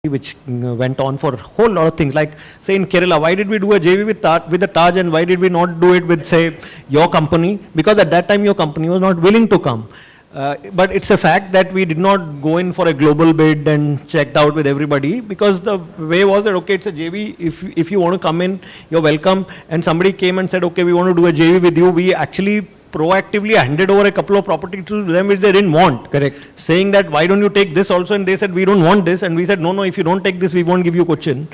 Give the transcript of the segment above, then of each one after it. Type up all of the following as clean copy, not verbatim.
which went on for a whole lot of things. Like, say in Kerala, why did we do a JV with the Taj, and why did we not do it with, say, your company? Because at that time your company was not willing to come. But it's a fact that we did not go in for a global bid and checked out with everybody, because the way was that, okay, it's a JV, if you want to come in, you're welcome. And somebody came and said, okay, we want to do a JV with you. We actually proactively handed over a couple of properties to them which they didn't want. Correct. Saying that, why don't you take this also? And they said, we don't want this. And we said, no, if you don't take this, we won't give you Cochin.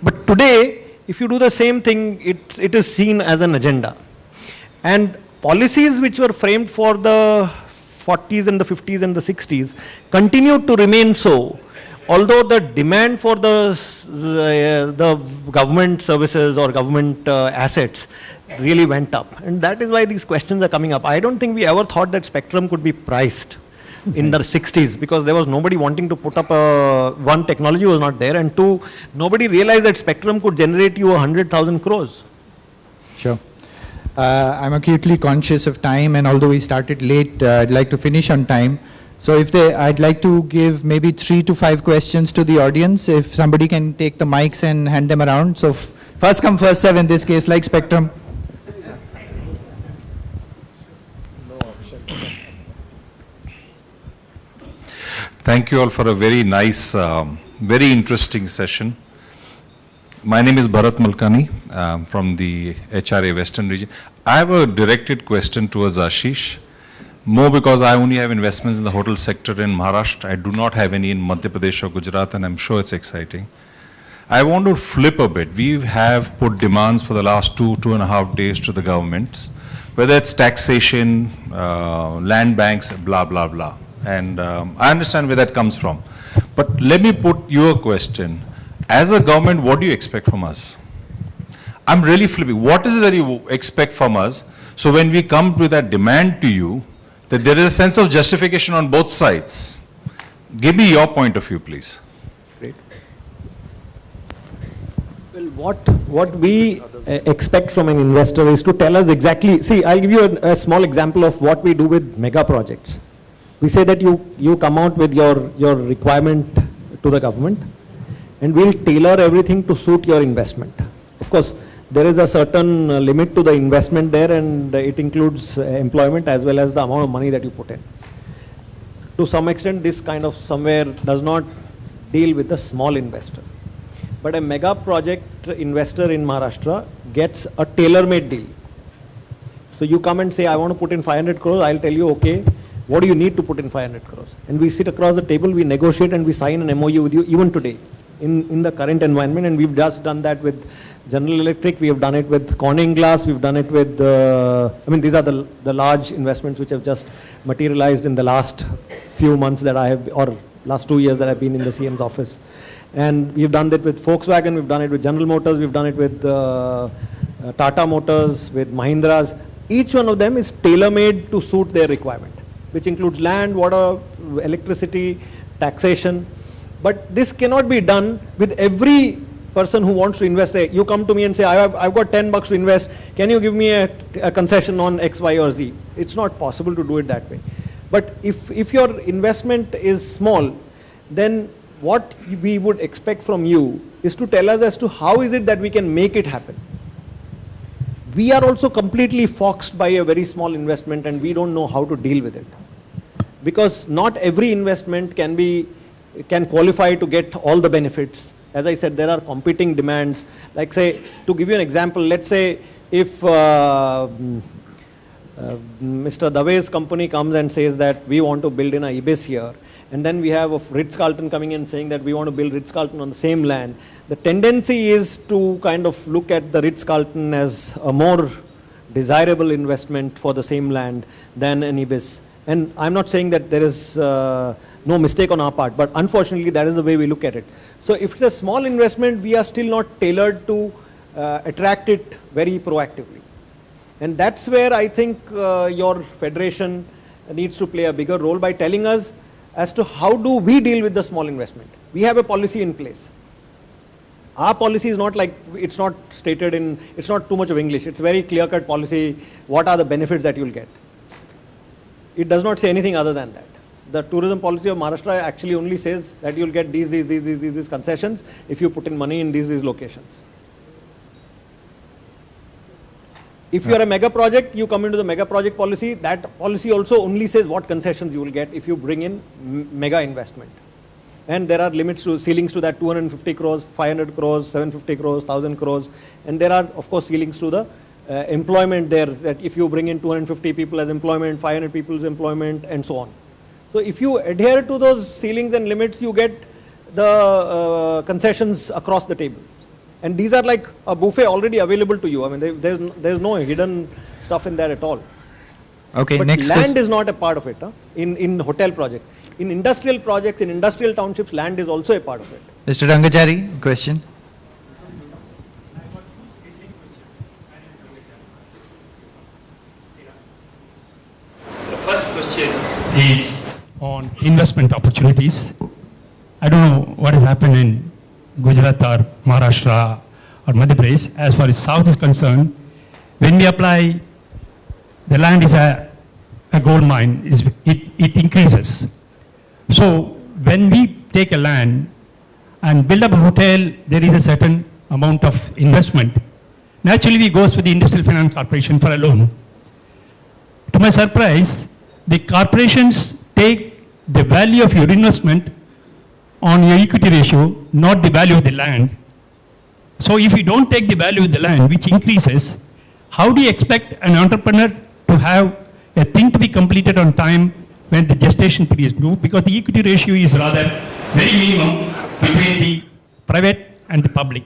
But today, if you do the same thing, it is seen as an agenda. And policies which were framed for the 40s and the 50s and the 60s continued to remain so, although the demand for the government services or government assets really went up. And that is why these questions are coming up. I don't think we ever thought that spectrum could be priced in the 60s, because there was nobody wanting to put up one, technology was not there, and two, nobody realized that spectrum could generate you 100,000 crores. Sure. I'm acutely conscious of time, and although we started late, I'd like to finish on time. So I'd like to give maybe 3 to 5 questions to the audience, if somebody can take the mics and hand them around. So first come, first serve in this case, like spectrum. Thank you all for a very nice, very interesting session. My name is Barot from the FHRAI Western region. I have a directed question towards Ashish, more because I only have investments in the hotel sector in Maharashtra. I do not have any in Madhya Pradesh or Gujarat, and I'm sure it's exciting. I want to flip a bit. We have put demands for the last 2.5 days to the governments, whether it's taxation, land banks, blah, blah, blah. And I understand where that comes from. But let me put you a question. As a government, what do you expect from us? I'm really flipping. What is it that you expect from us? So when we come to that demand to you, that there is a sense of justification on both sides. Give me your point of view, please. Great. Well, what we expect from an investor is to tell us exactly. See, I'll give you a small example of what we do with mega projects. We say that you come out with your requirement to the government, and we'll tailor everything to suit your investment. Of course, there is a certain limit to the investment there, and it includes employment as well as the amount of money that you put in. To some extent, this kind of somewhere does not deal with the small investor. But a mega project investor in Maharashtra gets a tailor-made deal. So you come and say, I want to put in 500 crores, I'll tell you, okay, what do you need to put in 500 crores? And we sit across the table, we negotiate, and we sign an MOU with you even today in the current environment. And we've just done that with General Electric, we have done it with Corning Glass, we've done it with, these are the large investments which have just materialized in the last few months that I have, or last 2 years that I've been in the CM's office. And we've done that with Volkswagen, we've done it with General Motors, we've done it with Tata Motors, with Mahindras. Each one of them is tailor-made to suit their requirement, which includes land, water, electricity, taxation. But this cannot be done with every person who wants to invest. You come to me and say, I've got $10 to invest, can you give me a concession on X, Y, or Z? It's not possible to do it that way. But if your investment is small, then what we would expect from you is to tell us as to how is it that we can make it happen. We are also completely foxed by a very small investment, and we don't know how to deal with it. Because not every investment can qualify to get all the benefits. As I said, there are competing demands. Like, say, to give you an example, let's say if Mr. Dave's company comes and says that we want to build in a Ibis here, and then we have a Ritz-Carlton coming in saying that we want to build Ritz-Carlton on the same land. The tendency is to kind of look at the Ritz-Carlton as a more desirable investment for the same land than an Ibis. And I'm not saying that there is no mistake on our part, but unfortunately that is the way we look at it. So if it's a small investment, we are still not tailored to attract it very proactively. And that's where I think your federation needs to play a bigger role by telling us as to how do we deal with the small investment. We have a policy in place. Our policy is not like, it's not stated in, it's not too much of English. It's very clear-cut policy. What are the benefits that you'll get? It does not say anything other than that. the tourism policy of Maharashtra actually only says that you'll get these concessions if you put in money in these locations. If you are a mega project, you come into the mega project policy. That policy also only says what concessions you will get if you bring in mega investment. And there are limits to ceilings to that 250 crores, 500 crores, 750 crores, 1000 crores. And there are, of course, ceilings to the employment there, that if you bring in 250 people as employment, 500 people's employment, and so on. So if you adhere to those ceilings and limits, you get the concessions across the table. And these are like a buffet already available to you. I mean, there's no hidden stuff in there at all. Okay, but next land is not a part of it, in hotel projects. In industrial projects, in industrial townships, land is also a part of it. Mr. Rangachari, question. The first question is on investment opportunities. I don't know what has happened in Gujarat or Maharashtra or Madhya Pradesh. As far as South is concerned, when we apply, the land is a gold mine, it increases. So when we take a land and build up a hotel, there is a certain amount of investment. Naturally, we go to the Industrial Finance Corporation for a loan. To my surprise, the corporations take the value of your investment on your equity ratio, not the value of the land. So if you don't take the value of the land, which increases, how do you expect an entrepreneur to have a thing to be completed on time when the gestation period is moved? Because the equity ratio is rather very minimum between the private and the public.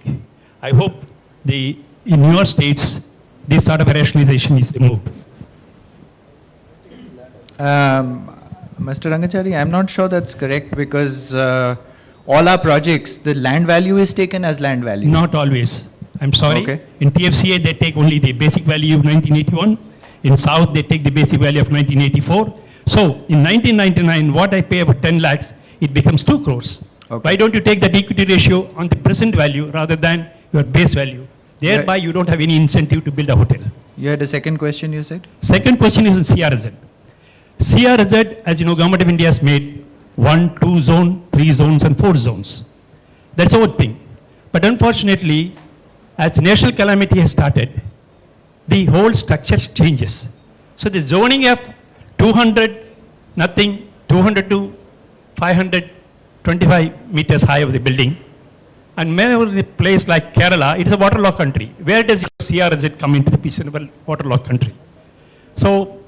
I hope in your states, this sort of a rationalization is removed. Mr. Rangachari, I'm not sure that's correct because all our projects, the land value is taken as land value. Not always. I'm sorry. Okay. In TFCA, they take only the basic value of 1981. In South, they take the basic value of 1984. So in 1999, what I pay for 10 lakhs, it becomes 2 crores. Okay. Why don't you take that equity ratio on the present value rather than your base value? Thereby, you don't have any incentive to build a hotel. You had a second question, you said? Second question is in CRZ. CRZ, as you know, Government of India has made 1, 2 zone, 3 zones and 4 zones. That's the whole thing. But unfortunately, as the national calamity has started, the whole structure changes. So the zoning of 200, nothing, 200 to 525 meters high of the building. And whenever in a place like Kerala, it is a waterlogged country. Where does CRZ come into the peaceable waterlogged country? So,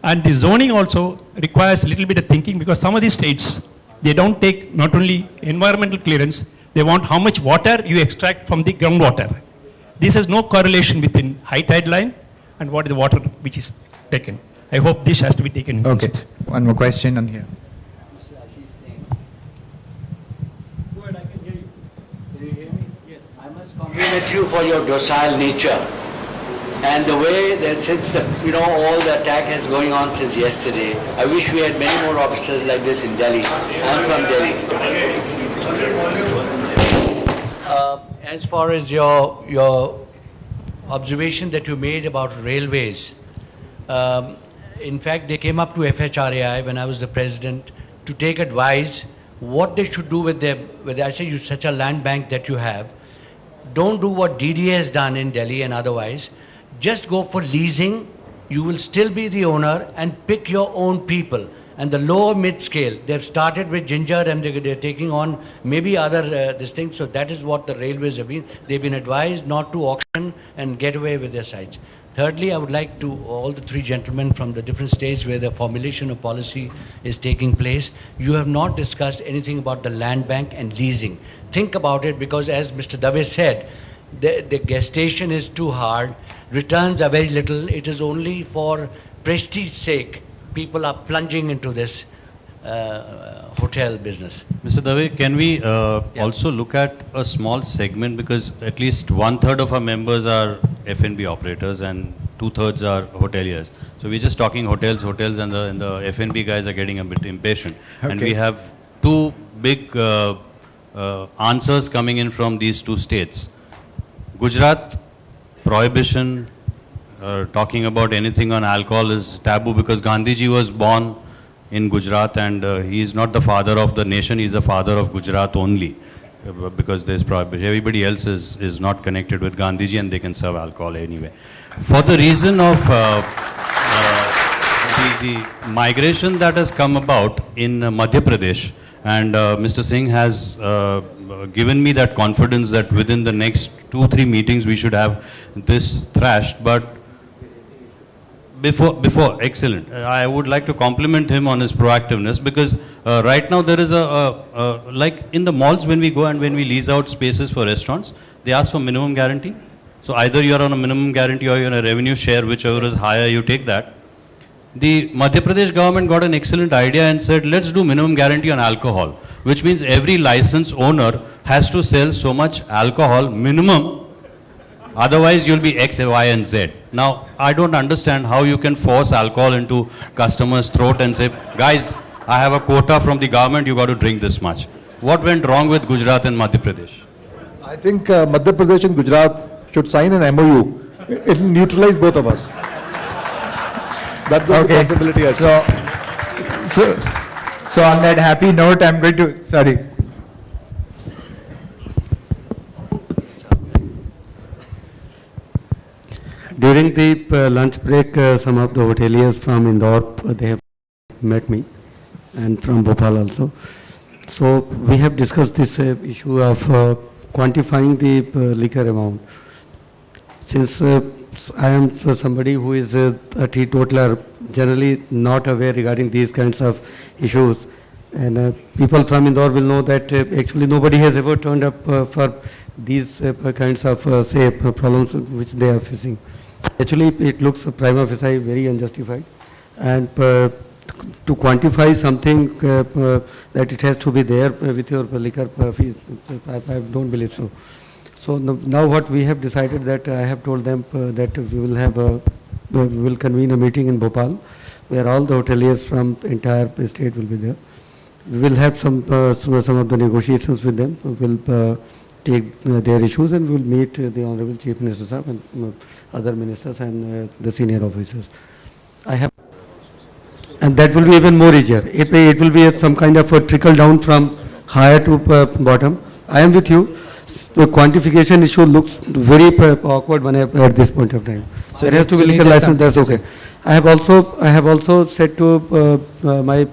and the zoning also requires a little bit of thinking because some of these states, they don't take not only environmental clearance, they want how much water you extract from the groundwater. This has no correlation between high tide line and what is the water which is taken. I hope this has to be taken into Okay, consideration. one more question on here. Go ahead, I can hear you. Can you hear me? Yes. I must compliment you for your docile nature and the way that since all the attack has going on since yesterday. I wish we had many more officers like this in Delhi. I'm from Delhi. As far as your observation that you made about railways, in fact, they came up to FHRAI when I was the president to take advice what they should do with their, I say you such a land bank that you have. Don't do what DDA has done in Delhi and otherwise. Just go for leasing. You will still be the owner and pick your own people. And the lower mid-scale, they've started with Ginger and they're taking on maybe other this thing. So that is what the railways have been. They've been advised not to auction and get away with their sites. Thirdly, I would like to all the 3 gentlemen from the different states where the formulation of policy is taking place, you have not discussed anything about the land bank and leasing. Think about it because as Mr. Dave said, the gestation is too hard, returns are very little, it is only for prestige sake. People are plunging into this hotel business. Mr. Dave, can we also look at a small segment because at least 1/3 of our members are F&B operators and 2/3 are hoteliers. So we're just talking hotels, and the F&B guys are getting a bit impatient. Okay. And we have 2 big answers coming in from these 2 states. Gujarat, prohibition, talking about anything on alcohol is taboo because Gandhiji was born in Gujarat, and he is not the father of the nation, he is the father of Gujarat only. Because there's probably everybody else is not connected with Gandhiji and they can serve alcohol anyway. For the reason of the migration that has come about in Madhya Pradesh, and Mr. Singh has given me that confidence that within the next 2-3 meetings we should have this thrashed. But before, excellent. I would like to compliment him on his proactiveness, because right now there is like in the malls when we go and when we lease out spaces for restaurants, they ask for minimum guarantee. So either you're on a minimum guarantee or you're on a revenue share, whichever is higher, you take that. The Madhya Pradesh government got an excellent idea and said, let's do minimum guarantee on alcohol, which means every license owner has to sell so much alcohol minimum. Otherwise, you'll be X, Y, and Z. Now, I don't understand how you can force alcohol into customers' throat and say, guys, I have a quota from the government, you got to drink this much. What went wrong with Gujarat and Madhya Pradesh? I think Madhya Pradesh and Gujarat should sign an MOU. It will neutralize both of us. That's the possibility I see. So on that happy note, I'm going to, sorry. During the lunch break, some of the hoteliers from Indore, they have met me, and from Bhopal also. So we have discussed this issue of quantifying the liquor amount. Since I am somebody who is a teetotaler, generally not aware regarding these kinds of issues, and people from Indore will know that actually nobody has ever turned up for these kinds of problems which they are facing. Actually, it looks prima facie very unjustified, and to quantify something that it has to be there with your liquor fees, I don't believe so. So now what we have decided, that I have told them that we will have we will convene a meeting in Bhopal where all the hoteliers from entire state will be there. We will have some of the negotiations with them. We will take their issues, and we will meet the Honorable Chief Minister Sahab and other ministers and the senior officers. And that will be even more easier. It will be some kind of a trickle down from higher to bottom. I am with you. The quantification issue looks very awkward when at this point of time. So there has to be liquor license. That's okay. I have also said to my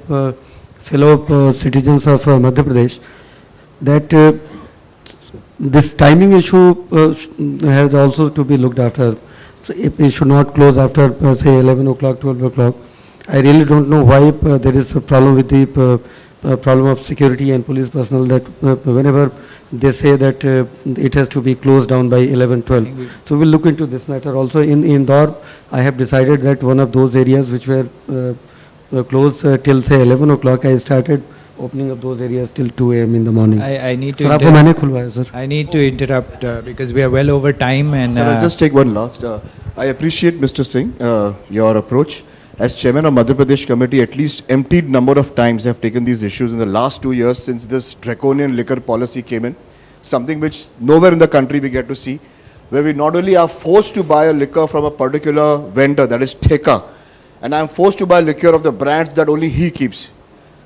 fellow citizens of Madhya Pradesh that this timing issue has also to be looked after. So it should not close after say 11 o'clock, 12 o'clock. I really don't know why there is a problem with the problem of security and police personnel, that whenever they say that it has to be closed down by 11, 12. So we'll look into this matter also. In Indore, I have decided that one of those areas which were closed till say 11 o'clock, I started opening up those areas till 2 a.m. in the morning. I need to interrupt because we are well over time. And Sir, I'll just take one last. I appreciate Mr. Singh, your approach. As chairman of Madhya Pradesh committee, at least emptied number of times I have taken these issues in the last 2 years since this draconian liquor policy came in, something which nowhere in the country we get to see, where we not only are forced to buy a liquor from a particular vendor, that is Theka, and I am forced to buy liquor of the brands that only he keeps.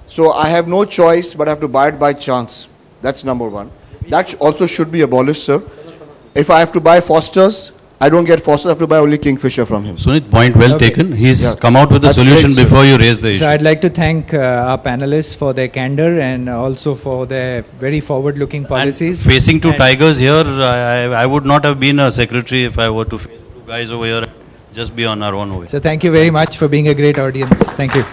So I have no choice but I have to buy it by chance. That's number one. That also should be abolished, sir. If I have to buy Foster's, I don't get Foster's, I have to buy only Kingfisher from him. Sunit, point well taken. He's come out with a solution before you raise the issue. So I'd like to thank our panelists for their candor and also for their very forward-looking policies. And facing two tigers here, I would not have been a secretary if I were to face two guys over here, just be on our own way. So thank you very much for being a great audience. Thank you.